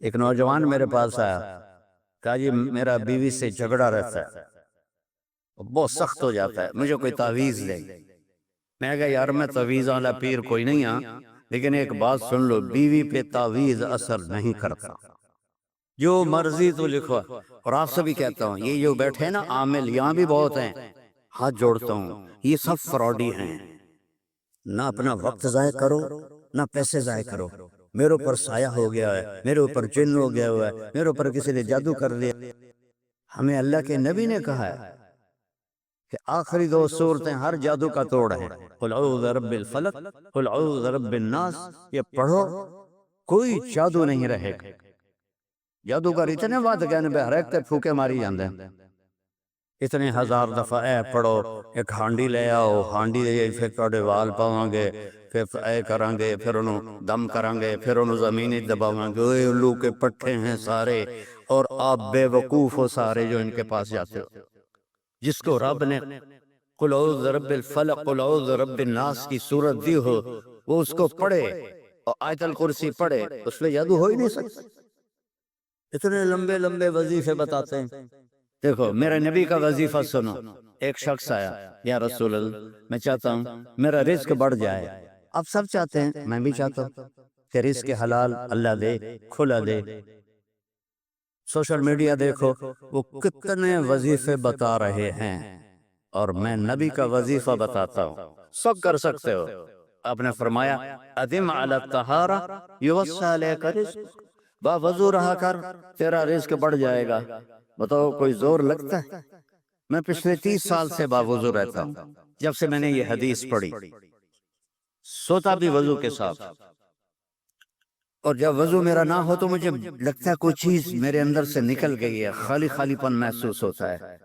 ایک نوجوان میرے پاس آیا، کہا جی میرا بیوی سے جھگڑا رہتا ہے، بہت سخت ہو جاتا ہے، مجھے کوئی تعویذ دے۔ میں کہا یار میں تعویذ والا پیر کوئی نہیں ہاں، لیکن ایک بات سن لو، بیوی پہ تعویذ اثر نہیں کرتا، جو مرضی تو لکھو۔ اور آپ سے بھی کہتا ہوں، یہ جو بیٹھے نا عامل، یہاں بھی بہت ہیں، ہاتھ جوڑتا ہوں، یہ سب فراڈی ہیں۔ نہ اپنا وقت ضائع کرو، نہ پیسے ضائع کرو۔ میرے اوپر سایہ ہو گیا ہے، میرے اوپر جن ہو گیا ہوا ہے، میرے اوپر کسی نے جادو کر لیا۔ ہمیں اللہ کے نبی نے کہا ہے کہ آخری دو صورتیں ہر جادو کا توڑ ہیں، قل اعوذ برب الفلق، قل اعوذ برب الناس۔ یہ پڑھو، کوئی جادو نہیں رہے گا۔ جادوگر اتنے بات کہنے پہ ہر ایک تے پھوکے ماری جاندے ہیں، اتنے ہزار دفعہ اے پڑھو، ایک ہانڈی لے آؤ، ہانڈی دے پھر توڑے وال پاؤں گے، پھر اے کریں گے، پھر انہوں دم کریں گے، پھر انہوں زمینی دباؤں گے۔ اے الو کے پٹھے ہیں سارے، اور آپ بے وقوف ہو سارے جو ان کے پاس جاتے ہو۔ جس کو رب نے قل اعوذ برب الفلق قل اعوذ برب الناس کی صورت دی ہو، وہ اس کو پڑھے اور آیت الکرسی پڑھے، اس میں جادو ہو ہی نہیں سکتا۔ اتنے لمبے لمبے وظیفے بتاتے ہیں۔ دیکھو میرے نبی کا وظیفہ سنو۔ ایک شخص آیا، یا رسول اللہ میں چاہتا ہوں میرا رزق بڑھ جائے۔ اب سب چاہتے ہیں، میں بھی چاہتا ہوں کہ رزق حلال اللہ دے، کھلا دے۔ سوشل میڈیا دیکھو، وہ کتنے وظیفے بتا رہے ہیں، اور میں نبی کا وظیفہ بتاتا ہوں، سب کر سکتے ہو۔ آپ نے فرمایا ادم علی الطہارہ یوسع لیک رزق، با وضو رہا کر، تیرا رزق بڑھ جائے گا۔ بتاؤ کوئی زور لگتا ہے؟ میں پچھلے 30 سال سے باوضو رہتا ہوں، جب سے میں نے یہ حدیث پڑھی، سوتا بھی وضو کے ساتھ، اور جب وضو میرا نہ ہو تو مجھے لگتا ہے کوئی چیز میرے اندر سے نکل گئی ہے، خالی خالی پن محسوس ہوتا ہے۔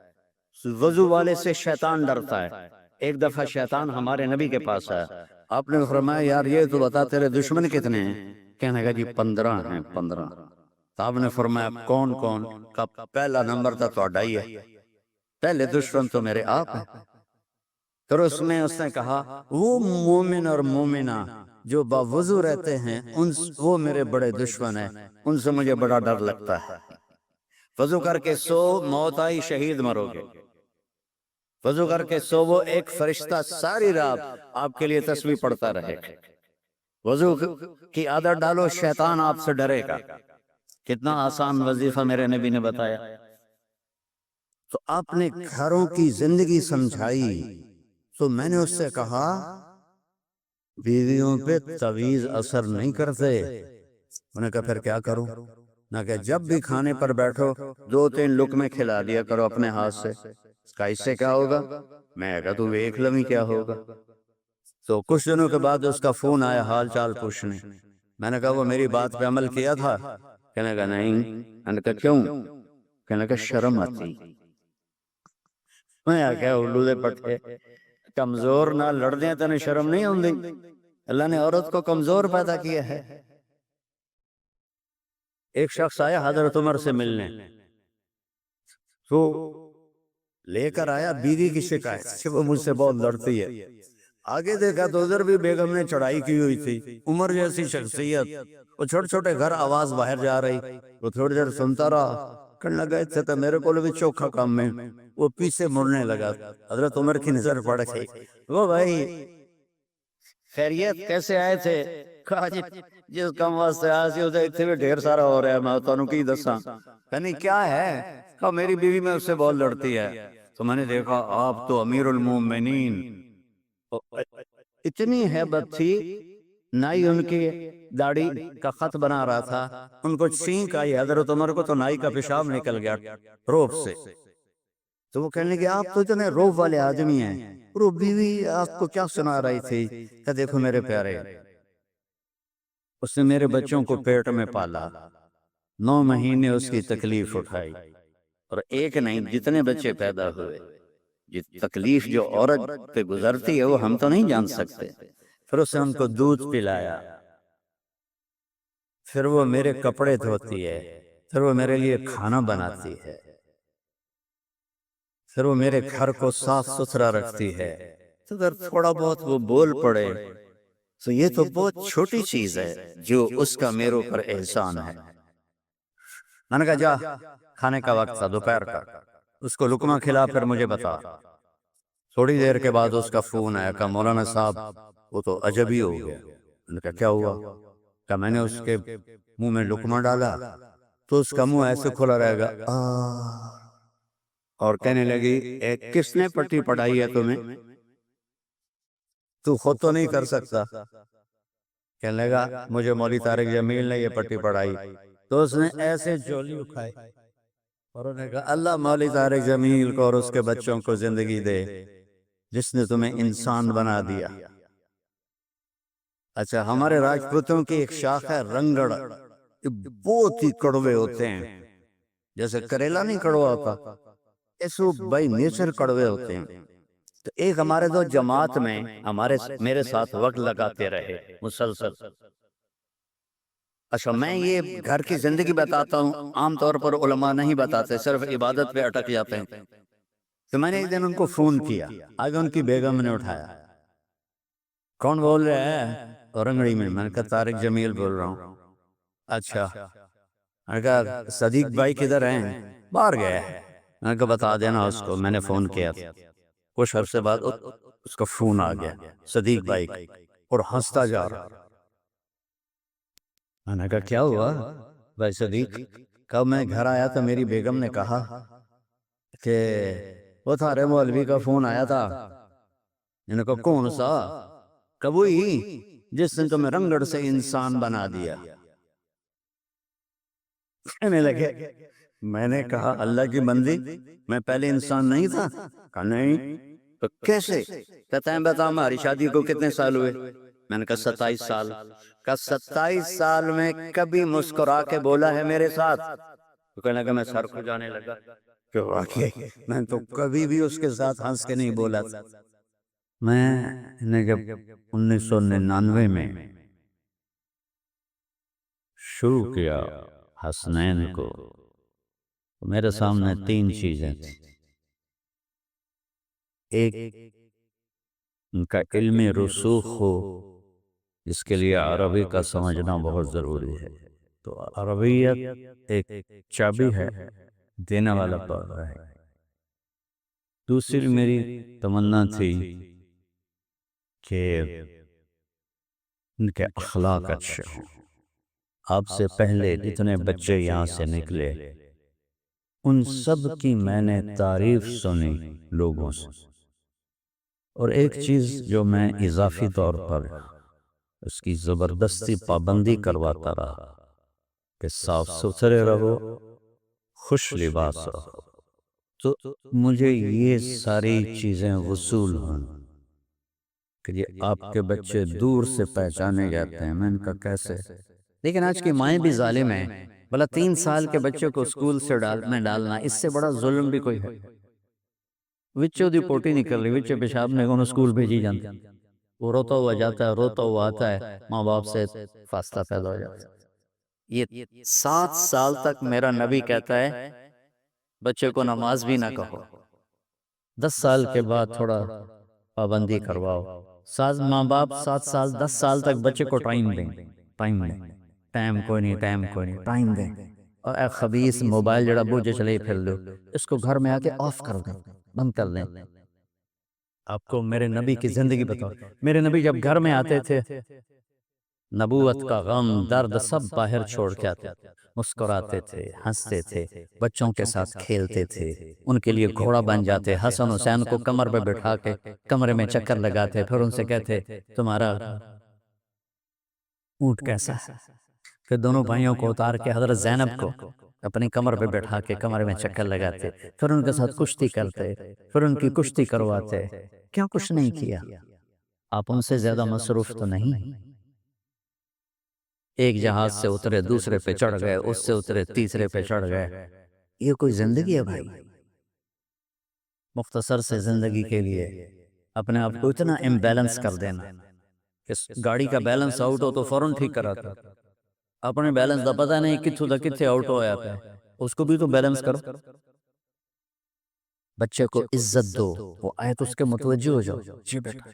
وضو والے سے شیطان ڈرتا ہے۔ ایک دفعہ شیطان ہمارے نبی کے پاس آیا، آپ نے فرمایا یار یہ تو بتا تیرے دشمن کتنے ہیں؟ کہنے لگا جی 15 ہیں، 15۔ تو آپ نے فرمایا کون کون؟ کا پہلا نمبر تھا تو ہی ہے، پہلے دشمن تو میرے آپ ہیں۔ پھر اس نے کہا وہ مومن اور مومنہ جو باوضو رہتے ہیں، وہ میرے بڑے دشمن ہیں، ان سے مجھے بڑا ڈر لگتا ہے۔ وضو کر کے سو، موت آئی شہید مرو گے۔ وضو کر کے سو، وہ ایک فرشتہ ساری رات آپ کے لیے تسبیح پڑھتا رہے گا۔ وضو کی عادت ڈالو، شیطان آپ سے ڈرے گا۔ کتنا آسان وظیفہ میرے نبی نے بتایا۔ تو آپ نے گھروں کی زندگی سمجھائی، تو میں نے اس سے کہا بیویوں پہ تعویذ اثر نہیں کرتے۔ انہوں نے کہا پھر کیا کروں؟ نہ کہ جب بھی کھانے پر بیٹھو 2-3 لقمے کھلا دیا کرو اپنے ہاتھ سے۔ کہا اس سے کیا ہوگا؟ میں کہا تو دیکھ لویں کیا ہوگا۔ تو کچھ دنوں کے بعد اس کا فون آیا حال چال پوچھنے۔ میں نے کہا وہ میری بات پہ عمل کیا تھا؟ کہنے لگا نہیں۔ میں نے کہا کیوں؟ کہنے لگا شرم آتی۔ میں کہا الو دے پٹھے، کمزور نہ لڑ دیں تنے شرم نہیں ہوندی؟ اللہ نے عورت کو کمزور پیدا کیا ہے۔ ایک شخص آیا حضرت عمر سے ملنے، تو لے کر آیا بیوی کی شکایت کہ وہ مجھ سے بہت لڑتی ہے۔ آگے دیکھا تو ادھر بھی بیگم نے چڑھائی کی ہوئی تھی، عمر جیسی شخصیت، وہ چھوٹے چھوٹے گھر آواز باہر جا رہی، وہ تھوڑی دیر سنتا رہا، کہنے لگا اس تو میرے کو بھی چوکھا کام ہے۔ وہ پیچھے مڑنے لگا، حضرت عمر کی نظر پڑ گئی، وہ بھائی خیریت کیسے آئے تھے؟ کہا جی جس کام واسطے آیا سی اسے اتنے بھی ڈھیر سارا ہو رہا ہے، میں تانوں کی دساں؟ کہنی کیا ہے؟ کہا میری بیوی میں اس سے بہت لڑتی ہے۔ تو میں نے دیکھا آپ تو امیر المومنین، اتنی ہیبت تھی، نائی ان کی داڑھی کا خط بنا رہا تھا، ان کو چھینک آئی، حضرت عمر کو تو نائی کا پیشاب نکل گیا روب سے۔ تو وہ کہنے لگے آپ تو اتنے روب والے آدمی ہیں، وہ بیوی آپ کو کیا سنا رہی تھی؟ کہ دیکھو میرے پیارے، اس نے میرے بچوں کو پیٹ میں پالا، 9 مہینے اس کی تکلیف اٹھائی، اور ایک نہیں جتنے بچے پیدا ہوئے، تکلیف جو عورت پہ گزرتی ہے وہ ہم تو نہیں جان سکتے۔ پھر اس نے ان کو دودھ پلایا، پھر وہ میرے کپڑے دھوتی ہے، پھر وہ میرے لیے کھانا بناتی ہے، پھر وہ میرے گھر کو صاف ستھرا رکھتی ہے۔ تو اگر تھوڑا بہت وہ بول پڑے تو یہ تو بہت چھوٹی چیز ہے جو اس کا میرے پر احسان ہے۔ میں نے کہا جا کھانے کا وقت تھا دوپہر کا، اس کو لقمہ کھلا پھر مجھے بتا۔ تھوڑی دیر کے بعد اس کا فون آیا کہ مولانا صاحب وہ تو عجب ہی ہو گیا۔ میں نے کہا کیا ہوا؟ کہ میں نے اس کے منہ میں لقمہ ڈالا تو اس کا منہ ایسے کھلا رہے گا اور کہنے لگی کس نے پٹی پڑھائی ہے تمہیں؟ تو خود تو نہیں کر سکتا۔ کہنے لگا مجھے مولوی طارق جمیل نے یہ پٹی پڑھائی۔ تو اس نے ایسے جولی اٹھائی اور انہوں نے کہا اللہ مولوی طارق جمیل کو اور اس کے بچوں کو زندگی دے جس نے تمہیں انسان بنا دیا۔ اچھا، ہمارے راجپوتوں کی ایک شاخ ہے رنگڑ، یہ بہت ہی کڑوے ہوتے ہیں، جیسے کریلا نہیں کڑوا ہوتا، ایسو بائی نیچر کڑوے ہوتے ہیں۔ تو ایک ہمارے دو جماعت میں میرے ساتھ وقت لگاتے رہے مسلسل۔ اچھا، میں یہ گھر کی زندگی بتاتا ہوں، عام طور پر علماء نہیں بتاتے، صرف عبادت پہ اٹک جاتے ہیں۔ تو میں نے ایک دن ان کو فون کیا، آگے ان کی بیگم نے اٹھایا، کون بول رہا ہے؟ اورنگڑی میں۔ میں نے کہا طارق جمیل بول رہا ہوں۔ اچھا، میں نے کہا صدیق بھائی کدھر ہیں؟ باہر گئے۔ میں نے کہا بتا دینا اس کو میں نے فون کیا تھا۔ کچھ عرصے بعد اس کا فون آ گیا صدیق بھائی کا، اور ہنستا جا رہا۔ میں نے کہا کیا ہوا بھائی صدیق؟ کب میں گھر آیا تو میری بیگم نے کہا کہ وہ تھارے مولوی کا فون آیا تھا۔ میں نے کہا کون سا؟ کہ وہی جس نے تمہیں رنگڑ سے انسان بنا دیا۔ کہنے لگے، میں نے کہا اللہ کی بندی میں پہلے انسان نہیں تھا؟ کہا نہیں۔ تو کیسے؟ کہتا ہے بتا ہماری شادی کو کتنے سال ہوئے؟ میں نے کہا 27 سال۔ کہا 27 سال میں کبھی مسکرا کے بولا ہے میرے ساتھ؟ تو کہنے لگا میں سر کو جانے لگا کہ واقعی میں تو کبھی بھی اس کے ساتھ ہنس کے نہیں بولا تھا۔ میں نے جب 1999 میں شروع کیا حسنین کو، میرے سامنے 3 چیزیں تھیں۔ ایک ان کا علم رسوخ ہو، اس کے لیے عربی کا سمجھنا بہت ضروری ہے۔ تو عربیت ایک چابی ہے، دینے والا پڑھا ہے۔ دوسری میری تمنا تھی کہ ان کے اخلاق اچھے ہوں۔ آپ سے پہلے جتنے بچے یہاں سے نکلے ان سب کی میں نے تعریف سنی لوگوں سے، اور ایک چیز جو میں اضافی طور پر اس کی زبردستی پابندی کرواتا رہا کہ صاف ستھرے رہو، خوش لباس رہو۔ تو مجھے یہ ساری چیزیں وصول ہوں کہ یہ آپ کے بچے دور سے پہچانے جاتے ہیں۔ میں نے کہا کیسے؟ لیکن آج کی مائیں بھی ظالم ہیں، بلا 3 سال کے بچے کو اسکول سے ڈالنا اس سے بڑا ظلم بھی کوئی ہے؟ وچوں دی پوٹی نکل رہی، وچوں پیشاب نے انہوں اسکول بھیجی جانتے، وہ روتا ہوا جاتا ہے، روتا ہوا آتا ہے، ماں باپ سے فاصلہ پیدا ہو جاتا ہے۔ یہ 7 سال تک میرا نبی کہتا ہے بچے کو نماز بھی نہ کہو، 10 سال کے بعد تھوڑا پابندی کرواؤ۔ ماں باپ 7 سال 10 سال تک بچے کو ٹائم دیں، ٹائم کوئی نہیں، ٹائم دیں۔ اور اے خبیث موبائل جڑا بوجھے چلے پھر لو، اس کو گھر میں آ کے آف کر دیں، بند کر دیں۔ آپ کو میرے نبی کی زندگی بتاؤ، میرے نبی جب گھر میں آتے تھے نبوت کا غم درد سب باہر چھوڑ کے آتے تھے، مسکراتے تھے، ہنستے تھے، بچوں کے ساتھ کھیلتے تھے، ان کے لیے گھوڑا بن جاتے، حسن حسین کو کمر پہ بٹھا کے کمرے میں چکر لگاتے، پھر ان سے کہتے تمہارا اونٹ کیسا ہے؟ پھر دونوں بھائیوں کو اتار کے حضرت زینب کو اپنی کمر پہ بٹھا کے کمرے میں چکر لگاتے، پھر ان کے ساتھ کشتی کرتے، پھر ان کی کشتی کرواتے۔ کیا کچھ نہیں کیا؟ آپ ان سے زیادہ مصروف تو نہیں؟ ایک جہاز سے اترے دوسرے پہ چڑھ گئے، اس سے اترے تیسرے پہ چڑھ گئے۔ یہ کوئی زندگی ہے بھائی؟ مختصر سے زندگی کے لیے اپنے آپ کو اتنا امبیلنس کر دینا کہ گاڑی کا بیلنس آؤٹ ہو تو فوراً ٹھیک کراتا، اپنے بیلنس دا پتہ نہیں کتھوں دا کتھے آؤٹ ہو جاتا ہے، اس کو بھی تو بیلنس کرو۔ بچے کو عزت دو، وہ آیت اس کے متوجہ ہو جاؤ، جی بیٹا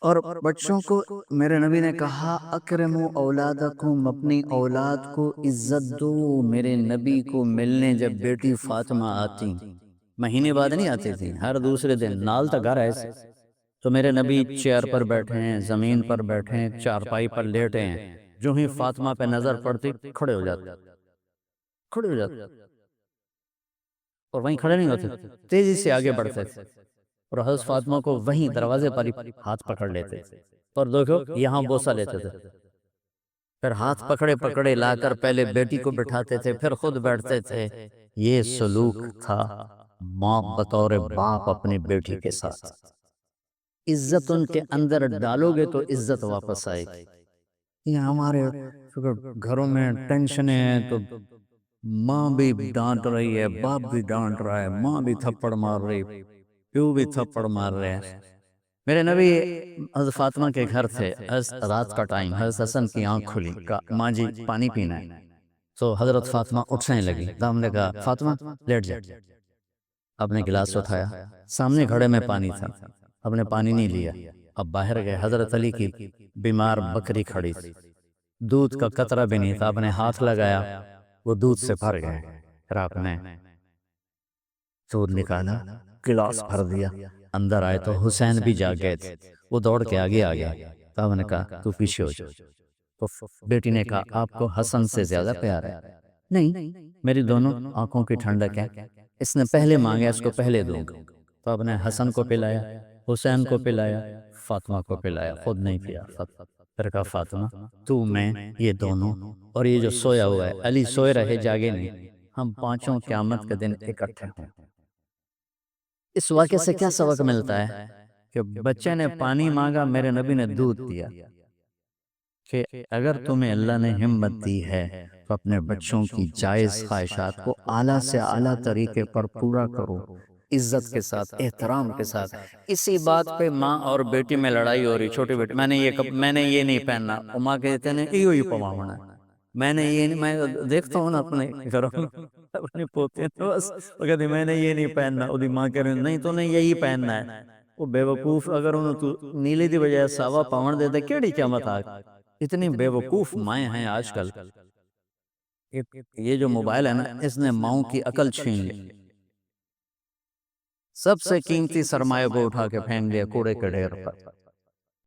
اور بچوں کو میرے نبی نے کہا اکرموا اولادکم، اپنی اولاد کو عزت دو۔ میرے نبی کو ملنے جب بیٹی فاطمہ آتی، مہینے بعد نہیں آتی تھی، ہر دوسرے دن، نال تا گھر ایسے، تو میرے نبی چیئر پر بیٹھے ہیں، زمین پر بیٹھے ہیں، چارپائی پر لیٹے ہیں، جو ہی فاطمہ پہ نظر پڑتی کھڑے ہو جاتے، کھڑے ہو جاتے، اور وہیں کھڑے نہیں ہوتے، تیزی سے آگے بڑھتے تھے، اور حضرت فاطمہ کو وہیں دروازے پر ہی ہاتھ پکڑ لیتے تھے، اور دیکھو یہاں بوسہ لیتے تھے، پھر ہاتھ پکڑے پکڑے لا کر پہلے بیٹی کو بٹھاتے تھے، پھر خود بیٹھتے تھے۔ یہ سلوک تھا ماں بطور باپ اپنی بیٹی کے ساتھ۔ عزت ان کے اندر ڈالو گے تو عزت واپس آئے گی۔ یہ ہمارے گھروں میں ٹینشنیں ہیں تو ماں بھی ڈانٹ رہی ہے، باپ بھی ڈانٹ رہا ہے، ماں بھی تھپڑ مار رہی، پیو بھی تھپڑ مار رہے ہیں۔ میرے نبی حضرت فاطمہ کے گھر تھے، رات کا ٹائم، حضرت حسن کی آنکھ کھلی، کہا ماں جی پانی پینا ہے، تو حضرت فاطمہ اٹھنے لگی، تو ہم نے کہا فاطمہ لیٹ جا، آپ نے گلاس اٹھایا، سامنے گھڑے میں پانی تھا، آپ نے پانی نہیں لیا، اب باہر گئے، حضرت علی کی بیمار بکری کھڑی تھی، دودھ کا قطرہ بھی نہیں تھا، آپ نے ہاتھ لگایا، وہ دودھ سے بھر گئے، پھر آپ نے دودھ نکالا، گلاس بھر دیا، اندر آئے تو حسین بھی جاگ گئے تھے، وہ دوڑ کے آگے آ گیا، تو آپ نے کہا تو پیچھے ہو جا، تو بیٹی نے کہا آپ کو حسن سے زیادہ پیار ہے؟ نہیں، میری دونوں آنکھوں کی ٹھنڈک ہے، اس نے پہلے مانگا، اس کو پہلے دوں گا، تو آپ نے حسن کو پلایا، حسین کو پلایا، فاطمہ کو پلایا، خود نہیں پیا۔ پھر کہا فاطمہ تو، میں، یہ دونوں، اور یہ جو سویا ہوا ہے، علی سوئے رہے جاگے نہیں، ہم پانچوں قیامت کے دن اکٹھے ہوں۔ اس واقعے سے کیا سبق ملتا ہے؟ کہ بچے نے پانی مانگا، میرے نبی نے دودھ دیا، کہ اگر تمہیں اللہ نے ہمت دی ہے تو اپنے بچوں کی جائز خواہشات کو اعلیٰ سے اعلیٰ طریقے پر پورا کرو، عزت کے ساتھ، احترام کے ساتھ۔ اسی بات پہ ماں اور بیٹی میں لڑائی ہو رہی، چھوٹی بیٹی میں نے یہ نہیں پہننا، اور ماں کہتے ہیں ایو ہی پواونا، میں نے یہ نہیں، میں دیکھتا ہوں نا اپنے گھروں میں اپنے پوتے تو بس وہ کہتے میں نے یہ نہیں پہننا، وہ ماں کہہ رہی نہیں تو نے یہی پہننا ہے، وہ بے وقوف اگر انہوں تو نیلی دی بجائے ساوا پاون دیتے کیڑی قیامت آ گئی۔ اتنی بے وقوف مائیں ہیں آج کل۔ یہ جو موبائل ہے نا، اس نے ماؤں کی عقل چھین لی، سب سے قیمتی سرمایہ کو اٹھا کے پھینک دیا کوڑے کے ڈھیر پر۔